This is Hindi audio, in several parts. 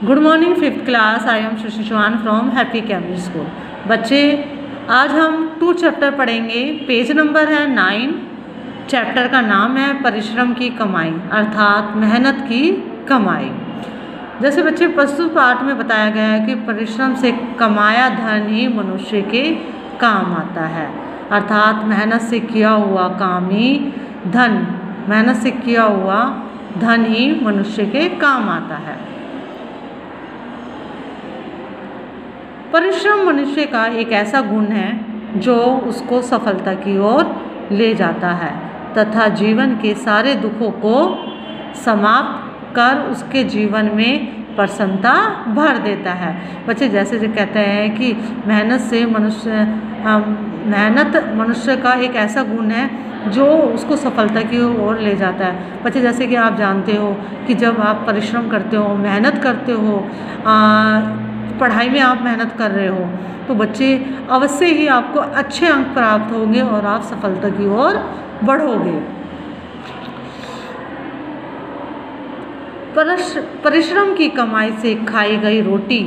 Good morning fifth class. I am Shashi Chauhan from Happy Cambridge School. बच्चे आज हम 2 चैप्टर पढ़ेंगे। पेज नंबर है 9। चैप्टर का नाम है परिश्रम की कमाई अर्थात मेहनत की कमाई। जैसे बच्चे प्रस्तुत पाठ में बताया गया है कि परिश्रम से कमाया धन ही मनुष्य के काम आता है, अर्थात मेहनत से किया हुआ काम ही धन, मेहनत से किया हुआ धन ही मनुष्य के काम आता है। परिश्रम मनुष्य का एक ऐसा गुण है जो उसको सफलता की ओर ले जाता है तथा जीवन के सारे दुखों को समाप्त कर उसके जीवन में प्रसन्नता भर देता है। बच्चे जैसे जो कहते हैं कि मेहनत मनुष्य का एक ऐसा गुण है जो उसको सफलता की ओर ले जाता है। बच्चे जैसे कि आप जानते हो कि जब आप परिश्रम करते हो, मेहनत करते हो, पढ़ाई में आप मेहनत कर रहे हो तो बच्चे अवश्य ही आपको अच्छे अंक प्राप्त होंगे और आप सफलता की ओर बढ़ोगे। परिश्रम की कमाई से खाई गई रोटी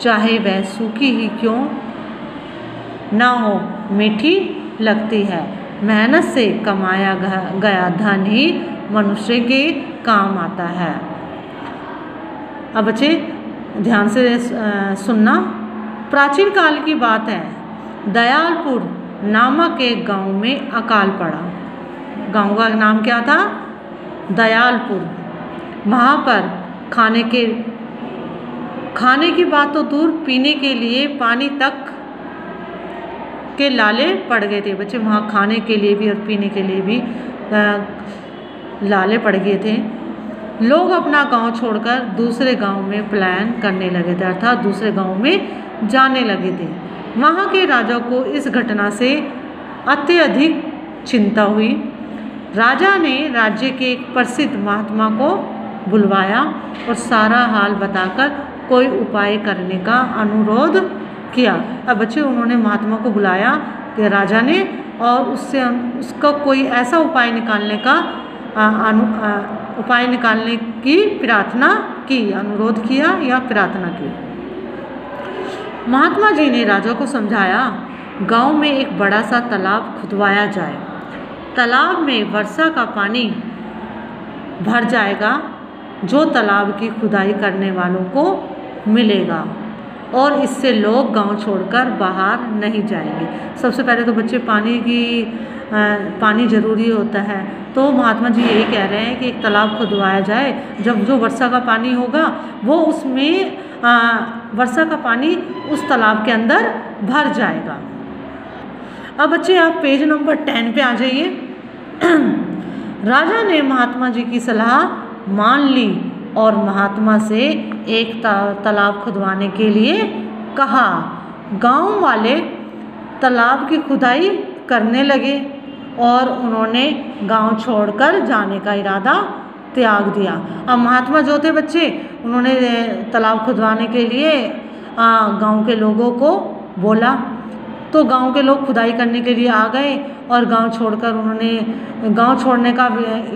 चाहे वह सूखी ही क्यों ना हो मीठी लगती है। मेहनत से कमाया गया धन ही मनुष्य के काम आता है। अब बच्चे ध्यान से सुनना। प्राचीन काल की बात है, दयालपुर नामक एक गांव में अकाल पड़ा। गांव का नाम क्या था? दयालपुर। वहाँ पर खाने की बात तो दूर, पीने के लिए पानी तक के लाले पड़ गए थे। बच्चे वहाँ खाने के लिए भी और पीने के लिए भी लाले पड़ गए थे। लोग अपना गांव छोड़कर दूसरे गांव में पलायन करने लगे थे, अर्थात दूसरे गांव में जाने लगे थे। वहाँ के राजा को इस घटना से अत्यधिक चिंता हुई। राजा ने राज्य के एक प्रसिद्ध महात्मा को बुलवाया और सारा हाल बताकर कोई उपाय करने का अनुरोध किया। अब बच्चे उन्होंने महात्मा को बुलाया कि राजा ने, और उसका कोई ऐसा उपाय निकालने की प्रार्थना की, अनुरोध किया या प्रार्थना की। महात्मा जी ने राजा को समझाया, गांव में एक बड़ा सा तालाब खुदवाया जाए। तालाब में वर्षा का पानी भर जाएगा जो तालाब की खुदाई करने वालों को मिलेगा और इससे लोग गांव छोड़कर बाहर नहीं जाएंगे। सबसे पहले तो बच्चे पानी ज़रूरी होता है, तो महात्मा जी यही कह रहे हैं कि एक तालाब खुदवाया जाए। जब जो वर्षा का पानी होगा वो उसमें वर्षा का पानी उस तालाब के अंदर भर जाएगा। अब बच्चे आप पेज नंबर 10 पे आ जाइए। राजा ने महात्मा जी की सलाह मान ली और महात्मा से एक तालाब खुदवाने के लिए कहा। गांव वाले तालाब की खुदाई करने लगे और उन्होंने गांव छोड़कर जाने का इरादा त्याग दिया। अब महात्मा जो थे बच्चे, उन्होंने तालाब खुदवाने के लिए गांव के लोगों को बोला, तो गांव के लोग खुदाई करने के लिए आ गए और गांव छोड़ने का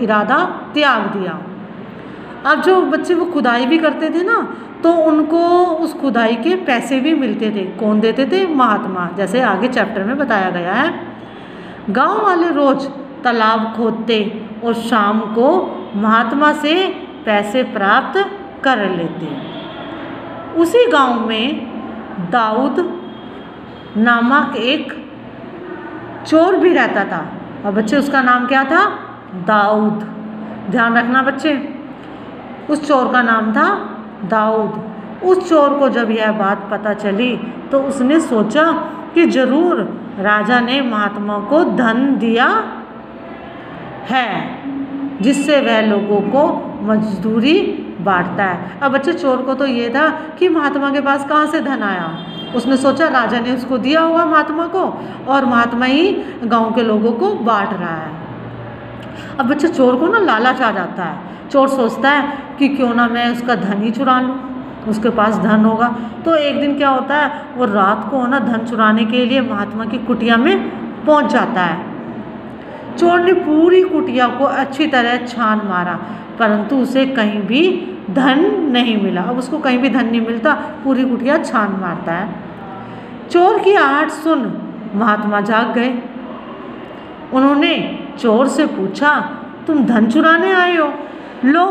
इरादा त्याग दिया। अब जो बच्चे वो खुदाई भी करते थे ना, तो उनको उस खुदाई के पैसे भी मिलते थे। कौन देते थे? महात्मा। जैसे आगे चैप्टर में बताया गया है। गांव वाले रोज तालाब खोदते और शाम को महात्मा से पैसे प्राप्त कर लेते। उसी गांव में दाऊद नामक एक चोर भी रहता था। और बच्चे उसका नाम क्या था? दाऊद। ध्यान रखना बच्चे, उस चोर का नाम था दाऊद। उस चोर को जब यह बात पता चली तो उसने सोचा कि जरूर राजा ने महात्मा को धन दिया है जिससे वह लोगों को मजदूरी बांटता है। अब बच्चे चोर को तो ये था कि महात्मा के पास कहाँ से धन आया। उसने सोचा राजा ने उसको दिया होगा महात्मा को और महात्मा ही गांव के लोगों को बांट रहा है। अब बच्चे चोर को ना लालच आ जाता है। चोर सोचता है कि क्यों ना मैं उसका धन ही चुरा लूँ, उसके पास धन होगा। तो एक दिन क्या होता है, वो रात को ना धन चुराने के लिए महात्मा की कुटिया में पहुंच जाता है। चोर ने पूरी कुटिया को अच्छी तरह छान मारा परंतु उसे कहीं भी धन नहीं मिला। अब उसको कहीं भी धन नहीं मिलता, पूरी कुटिया छान मारता है। चोर की आहट सुन महात्मा जाग गए। उन्होंने चोर से पूछा, तुम धन चुराने आए हो? लो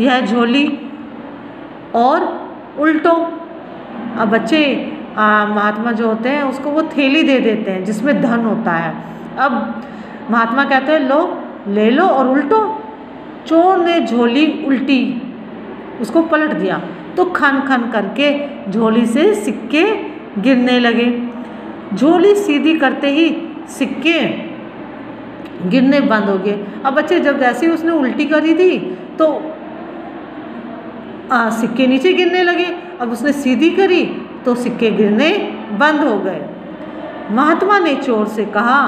यह झोली और उल्टो। अब बच्चे महात्मा जो होते हैं उसको वो थैली दे देते हैं जिसमें धन होता है। अब महात्मा कहते हैं लो ले लो और उल्टो। चोर ने झोली उल्टी, उसको पलट दिया तो खन खन करके झोली से सिक्के गिरने लगे। झोली सीधी करते ही सिक्के गिरने बंद हो गए। अब बच्चे जब जैसे ही उसने उल्टी करी थी तो सिक्के नीचे गिरने लगे। अब उसने सीधी करी तो सिक्के गिरने बंद हो गए। महात्मा ने चोर से कहा,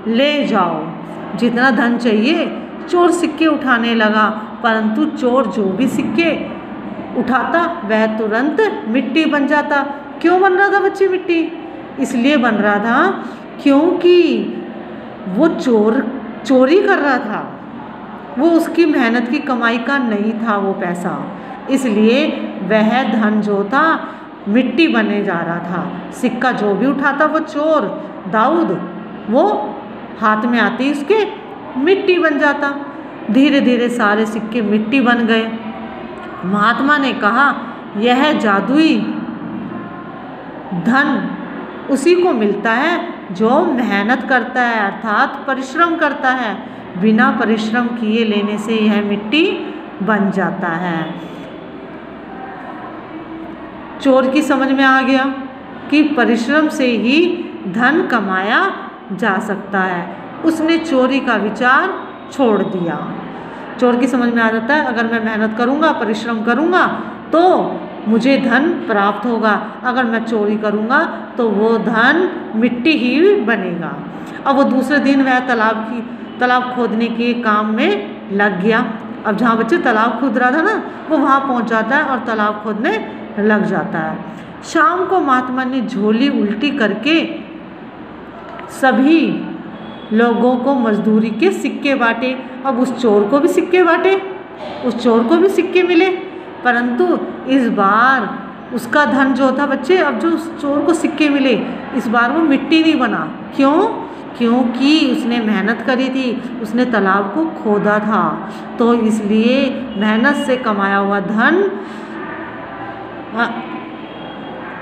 ले जाओ जितना धन चाहिए। चोर सिक्के उठाने लगा, परंतु चोर जो भी सिक्के उठाता वह तुरंत मिट्टी बन जाता। क्यों बन रहा था बच्चे मिट्टी? इसलिए बन रहा था क्योंकि वो चोरी कर रहा था, वो उसकी मेहनत की कमाई का नहीं था वो पैसा, इसलिए वह धन जो था मिट्टी बने जा रहा था। सिक्का जो भी उठाता वो चोर दाऊद, वो हाथ में आते ही उसके मिट्टी बन जाता। धीरे धीरे सारे सिक्के मिट्टी बन गए। महात्मा ने कहा, यह जादुई धन उसी को मिलता है जो मेहनत करता है, अर्थात परिश्रम करता है। बिना परिश्रम किए लेने से यह मिट्टी बन जाता है। चोर की समझ में आ गया कि परिश्रम से ही धन कमाया जा सकता है। उसने चोरी का विचार छोड़ दिया। चोर की समझ में आ जाता है अगर मैं मेहनत करूँगा, परिश्रम करूँगा तो मुझे धन प्राप्त होगा, अगर मैं चोरी करूँगा तो वो धन मिट्टी ही बनेगा। अब वो दूसरे दिन वह तालाब खोदने के काम में लग गया। अब जहाँ बच्चे तालाब खोद रहा था ना, वो वहाँ पहुँच जाता है और तालाब खोदने लग जाता है। शाम को महात्मा ने झोली उल्टी करके सभी लोगों को मजदूरी के सिक्के बांटे। अब उस चोर को भी सिक्के बांटे, उस चोर को भी सिक्के मिले, परंतु इस बार उसका धन जो था बच्चे, अब जो उस चोर को सिक्के मिले इस बार वो मिट्टी नहीं बना। क्यों? क्योंकि उसने मेहनत करी थी, उसने तालाब को खोदा था, तो इसलिए मेहनत से कमाया हुआ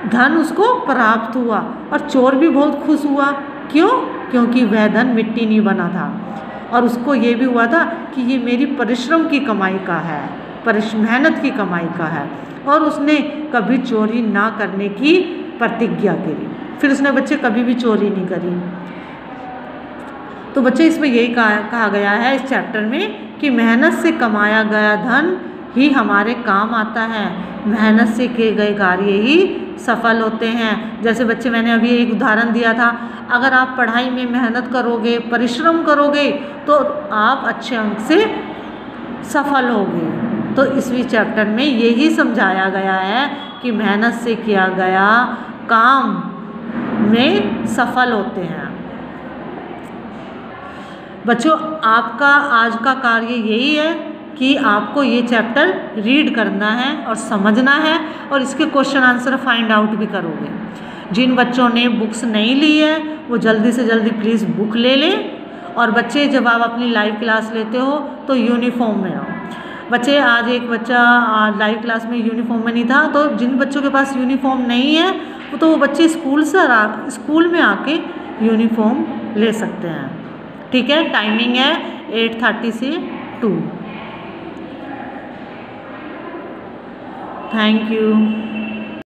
धन उसको प्राप्त हुआ और चोर भी बहुत खुश हुआ। क्यों? क्योंकि वह धन मिट्टी नहीं बना था और उसको ये भी हुआ था कि ये मेरी परिश्रम की कमाई का है, मेहनत की कमाई का है, और उसने कभी चोरी ना करने की प्रतिज्ञा करी। फिर उसने बच्चे कभी भी चोरी नहीं करी। तो बच्चे इसमें यही कहा गया है इस चैप्टर में कि मेहनत से कमाया गया धन ही हमारे काम आता है, मेहनत से किए गए कार्य ही सफल होते हैं। जैसे बच्चे मैंने अभी एक उदाहरण दिया था, अगर आप पढ़ाई में मेहनत करोगे, परिश्रम करोगे तो आप अच्छे अंक से सफल होगे। तो इसी चैप्टर में यही समझाया गया है कि मेहनत से किया गया काम में सफल होते हैं। बच्चों, आपका आज का कार्य यही है कि आपको ये चैप्टर रीड करना है और समझना है और इसके क्वेश्चन आंसर फाइंड आउट भी करोगे। जिन बच्चों ने बुक्स नहीं ली है वो जल्दी से जल्दी प्लीज़ बुक ले लें। और बच्चे, जब आप अपनी लाइव क्लास लेते हो तो यूनिफॉर्म में आओ। बच्चे, आज एक बच्चा लाइव क्लास में यूनिफॉर्म में नहीं था, तो जिन बच्चों के पास यूनिफॉर्म नहीं है तो वो बच्चे स्कूल में आके यूनिफॉर्म ले सकते हैं। ठीक है, टाइमिंग है 8:30 से 2। Thank you.